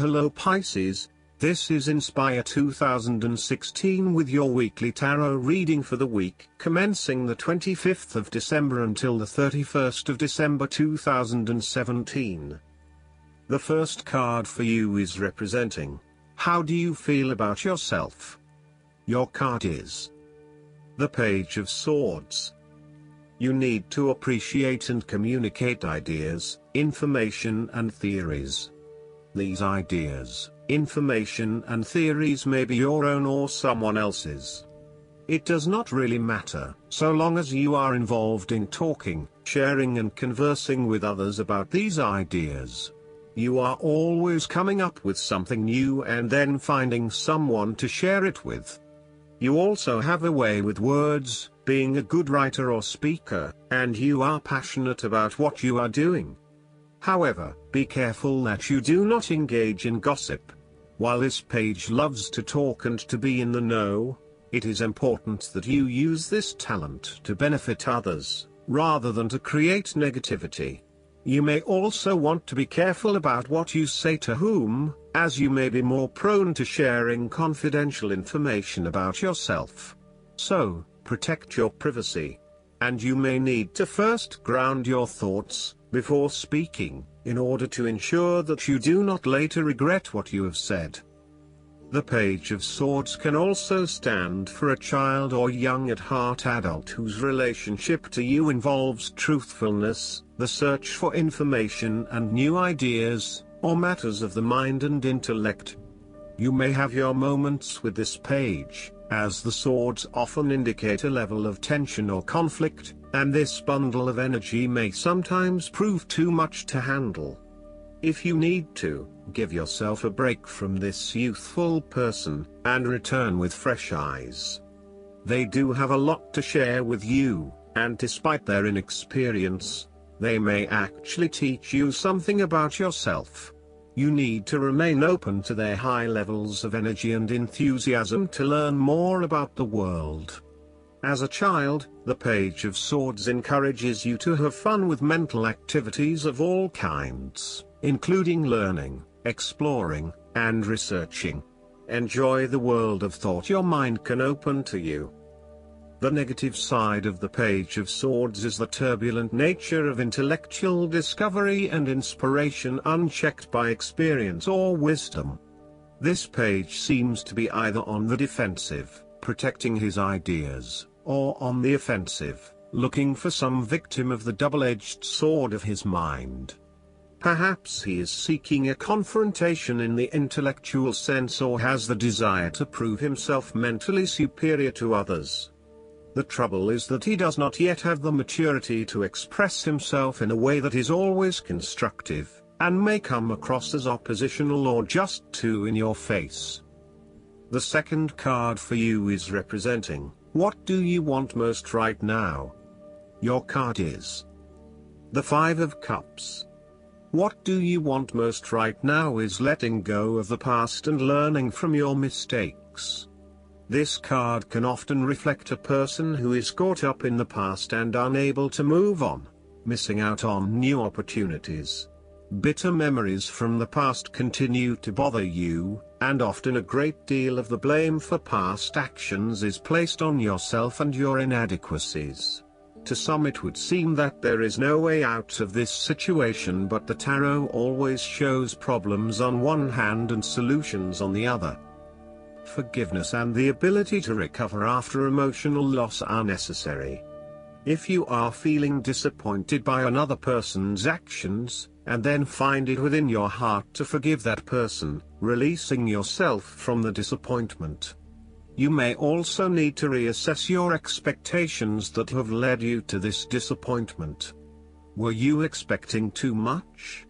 Hello Pisces, this is Inspire 2016 with your weekly tarot reading for the week commencing the 25th of December until the 31st of December 2017. The first card for you is representing, how do you feel about yourself? Your card is the Page of Swords. You need to appreciate and communicate ideas, information and theories. These ideas, information and theories may be your own or someone else's. It does not really matter, so long as you are involved in talking, sharing and conversing with others about these ideas. You are always coming up with something new and then finding someone to share it with. You also have a way with words, being a good writer or speaker, and you are passionate about what you are doing. However, be careful that you do not engage in gossip. While this page loves to talk and to be in the know, it is important that you use this talent to benefit others, rather than to create negativity. You may also want to be careful about what you say to whom, as you may be more prone to sharing confidential information about yourself. So, protect your privacy. And you may need to first ground your thoughts before speaking, in order to ensure that you do not later regret what you have said. The Page of Swords can also stand for a child or young at heart adult whose relationship to you involves truthfulness, the search for information and new ideas, or matters of the mind and intellect. You may have your moments with this page, as the swords often indicate a level of tension or conflict, and this bundle of energy may sometimes prove too much to handle. If you need to, give yourself a break from this youthful person, and return with fresh eyes. They do have a lot to share with you, and despite their inexperience, they may actually teach you something about yourself. You need to remain open to their high levels of energy and enthusiasm to learn more about the world. As a child, the Page of Swords encourages you to have fun with mental activities of all kinds, including learning, exploring, and researching. Enjoy the world of thought your mind can open to you. The negative side of the Page of Swords is the turbulent nature of intellectual discovery and inspiration unchecked by experience or wisdom. This page seems to be either on the defensive, protecting his ideas, or on the offensive, looking for some victim of the double-edged sword of his mind. Perhaps he is seeking a confrontation in the intellectual sense or has the desire to prove himself mentally superior to others. The trouble is that he does not yet have the maturity to express himself in a way that is always constructive, and may come across as oppositional or just too in your face. The second card for you is representing, what do you want most right now? Your card is the Five of Cups. What do you want most right now is letting go of the past and learning from your mistakes. This card can often reflect a person who is caught up in the past and unable to move on, missing out on new opportunities. Bitter memories from the past continue to bother you, and often a great deal of the blame for past actions is placed on yourself and your inadequacies. To some it would seem that there is no way out of this situation, but the tarot always shows problems on one hand and solutions on the other. Forgiveness and the ability to recover after emotional loss are necessary. If you are feeling disappointed by another person's actions, and then find it within your heart to forgive that person, releasing yourself from the disappointment. You may also need to reassess your expectations that have led you to this disappointment. Were you expecting too much?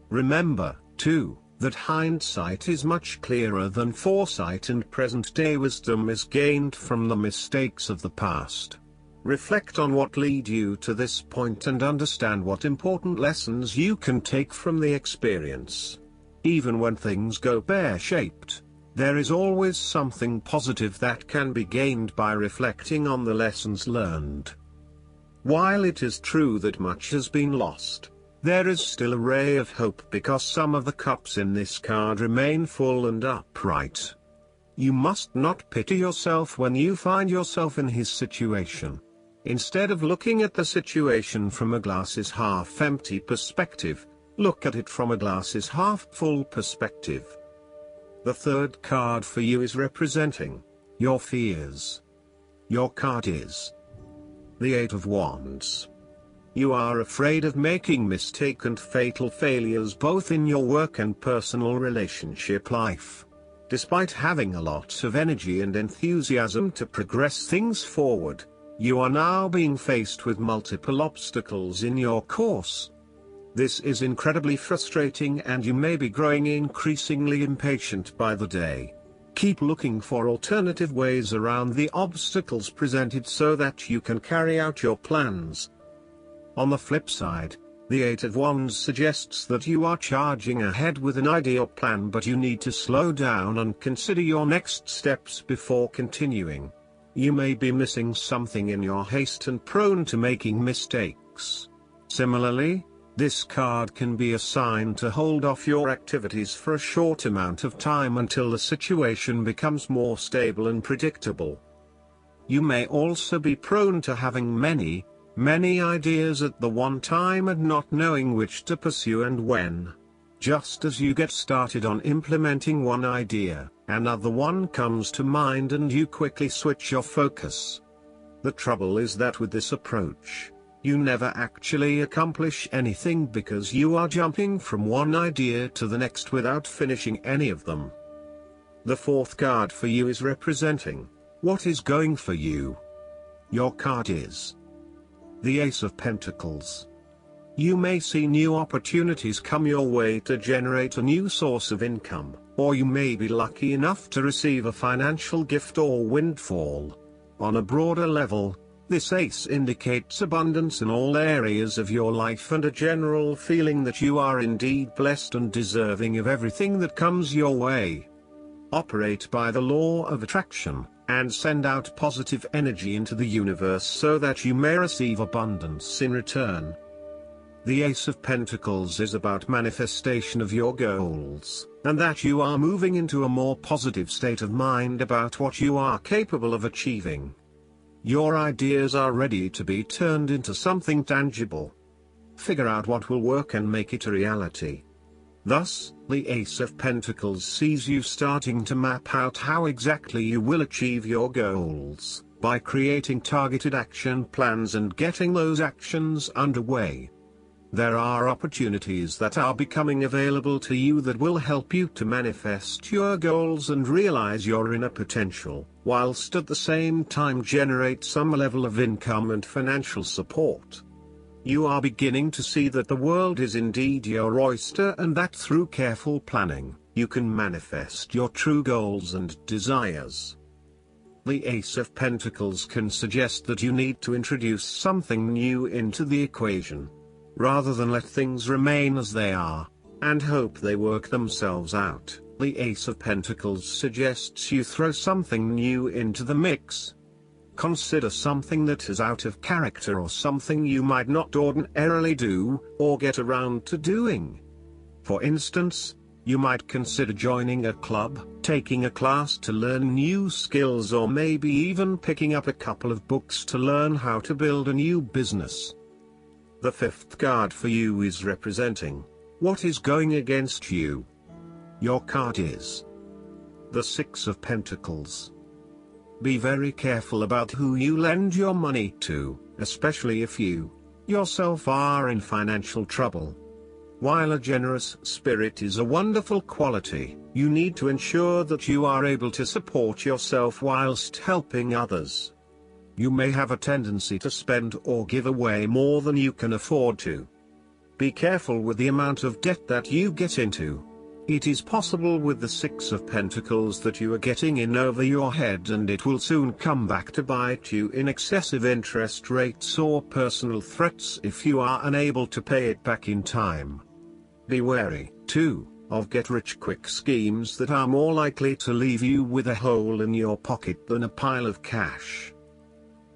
Remember, too, that hindsight is much clearer than foresight, and present-day wisdom is gained from the mistakes of the past. Reflect on what led you to this point and understand what important lessons you can take from the experience. Even when things go pear-shaped, there is always something positive that can be gained by reflecting on the lessons learned. While it is true that much has been lost, there is still a ray of hope, because some of the cups in this card remain full and upright. You must not pity yourself when you find yourself in his situation. Instead of looking at the situation from a glass half empty perspective, look at it from a glass half full perspective. The third card for you is representing your fears. Your card is the Eight of Wands. You are afraid of making mistake and fatal failures both in your work and personal relationship life. Despite having a lot of energy and enthusiasm to progress things forward, you are now being faced with multiple obstacles in your course. This is incredibly frustrating, and you may be growing increasingly impatient by the day. Keep looking for alternative ways around the obstacles presented so that you can carry out your plans. On the flip side, the Eight of Wands suggests that you are charging ahead with an idea or plan, but you need to slow down and consider your next steps before continuing. You may be missing something in your haste and prone to making mistakes. Similarly, this card can be a sign to hold off your activities for a short amount of time until the situation becomes more stable and predictable. You may also be prone to having many ideas at the one time and not knowing which to pursue and when. Just as you get started on implementing one idea, another one comes to mind and you quickly switch your focus. The trouble is that with this approach, you never actually accomplish anything because you are jumping from one idea to the next without finishing any of them. The fourth card for you is representing what is going for you. Your card is the Ace of Pentacles. You may see new opportunities come your way to generate a new source of income, or you may be lucky enough to receive a financial gift or windfall. On a broader level, this ace indicates abundance in all areas of your life and a general feeling that you are indeed blessed and deserving of everything that comes your way. Operate by the law of attraction, and send out positive energy into the universe so that you may receive abundance in return. The Ace of Pentacles is about manifestation of your goals, and that you are moving into a more positive state of mind about what you are capable of achieving. Your ideas are ready to be turned into something tangible. Figure out what will work and make it a reality. Thus, the Ace of Pentacles sees you starting to map out how exactly you will achieve your goals, by creating targeted action plans and getting those actions underway. There are opportunities that are becoming available to you that will help you to manifest your goals and realize your inner potential, whilst at the same time generate some level of income and financial support. You are beginning to see that the world is indeed your oyster, and that through careful planning, you can manifest your true goals and desires. The Ace of Pentacles can suggest that you need to introduce something new into the equation, rather than let things remain as they are, and hope they work themselves out. The Ace of Pentacles suggests you throw something new into the mix. Consider something that is out of character or something you might not ordinarily do, or get around to doing. For instance, you might consider joining a club, taking a class to learn new skills, or maybe even picking up a couple of books to learn how to build a new business. The fifth card for you is representing what is going against you. Your card is the Six of Pentacles. Be very careful about who you lend your money to, especially if you yourself are in financial trouble. While a generous spirit is a wonderful quality, you need to ensure that you are able to support yourself whilst helping others. You may have a tendency to spend or give away more than you can afford to. Be careful with the amount of debt that you get into. It is possible with the Six of Pentacles that you are getting in over your head, and it will soon come back to bite you in excessive interest rates or personal threats if you are unable to pay it back in time. Be wary, too, of get-rich-quick schemes that are more likely to leave you with a hole in your pocket than a pile of cash.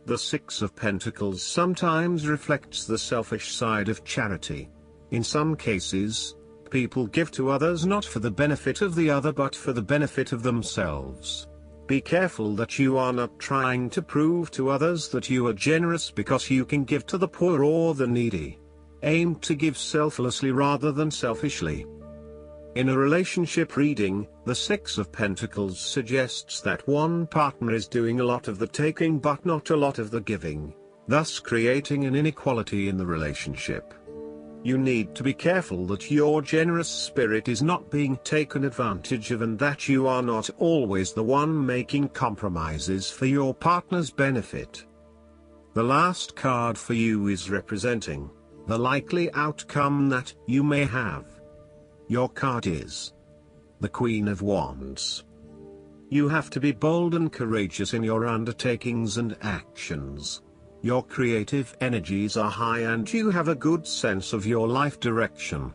The Six of Pentacles sometimes reflects the selfish side of charity. In some cases, people give to others not for the benefit of the other but for the benefit of themselves. Be careful that you are not trying to prove to others that you are generous because you can give to the poor or the needy. Aim to give selflessly rather than selfishly. In a relationship reading, the Six of Pentacles suggests that one partner is doing a lot of the taking but not a lot of the giving, thus creating an inequality in the relationship. You need to be careful that your generous spirit is not being taken advantage of and that you are not always the one making compromises for your partner's benefit. The last card for you is representing the likely outcome that you may have. Your card is the Queen of Wands. You have to be bold and courageous in your undertakings and actions. Your creative energies are high and you have a good sense of your life direction.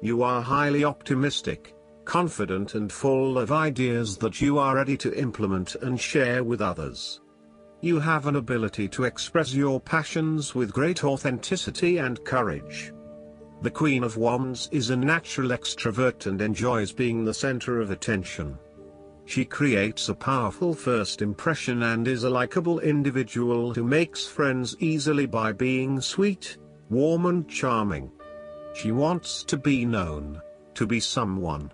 You are highly optimistic, confident and full of ideas that you are ready to implement and share with others. You have an ability to express your passions with great authenticity and courage. The Queen of Wands is a natural extrovert and enjoys being the center of attention. She creates a powerful first impression and is a likable individual who makes friends easily by being sweet, warm and charming. She wants to be known, to be someone.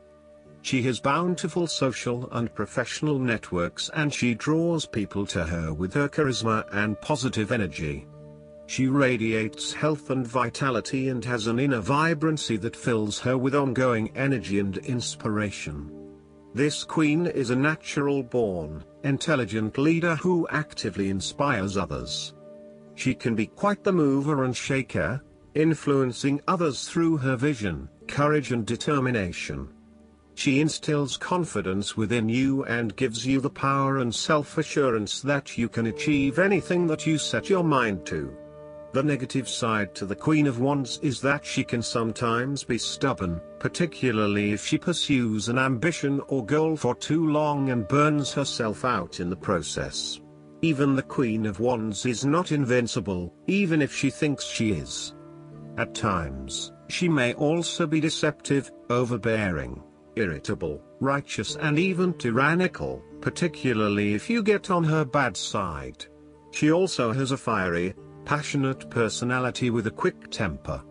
She has bountiful social and professional networks and she draws people to her with her charisma and positive energy. She radiates health and vitality and has an inner vibrancy that fills her with ongoing energy and inspiration. This queen is a natural-born, intelligent leader who actively inspires others. She can be quite the mover and shaker, influencing others through her vision, courage and determination. She instills confidence within you and gives you the power and self-assurance that you can achieve anything that you set your mind to. The negative side to the Queen of Wands is that she can sometimes be stubborn, particularly if she pursues an ambition or goal for too long and burns herself out in the process. Even the Queen of Wands is not invincible, even if she thinks she is. At times, she may also be deceptive, overbearing, irritable, righteous and even tyrannical, particularly if you get on her bad side. She also has a fiery, passionate personality with a quick temper.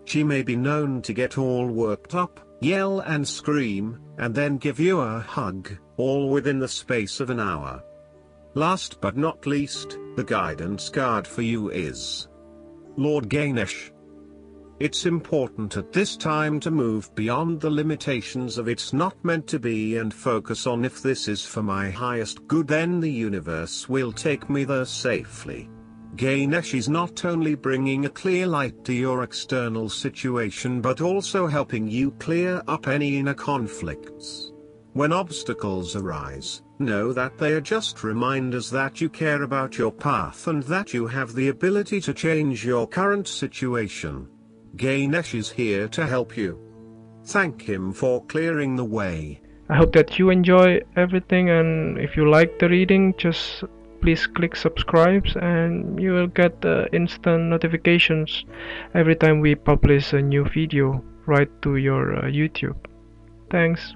She may be known to get all worked up, yell and scream, and then give you a hug, all within the space of an hour. Last but not least, the guidance card for you is Lord Ganesh. It's important at this time to move beyond the limitations of it's not meant to be and focus on if this is for my highest good, then the universe will take me there safely. Ganesh is not only bringing a clear light to your external situation but also helping you clear up any inner conflicts. When obstacles arise, know that they are just reminders that you care about your path and that you have the ability to change your current situation. Ganesh is here to help you. Thank him for clearing the way. I hope that you enjoy everything, and if you like the reading, just please click subscribe and you will get instant notifications every time we publish a new video right to your YouTube. Thanks.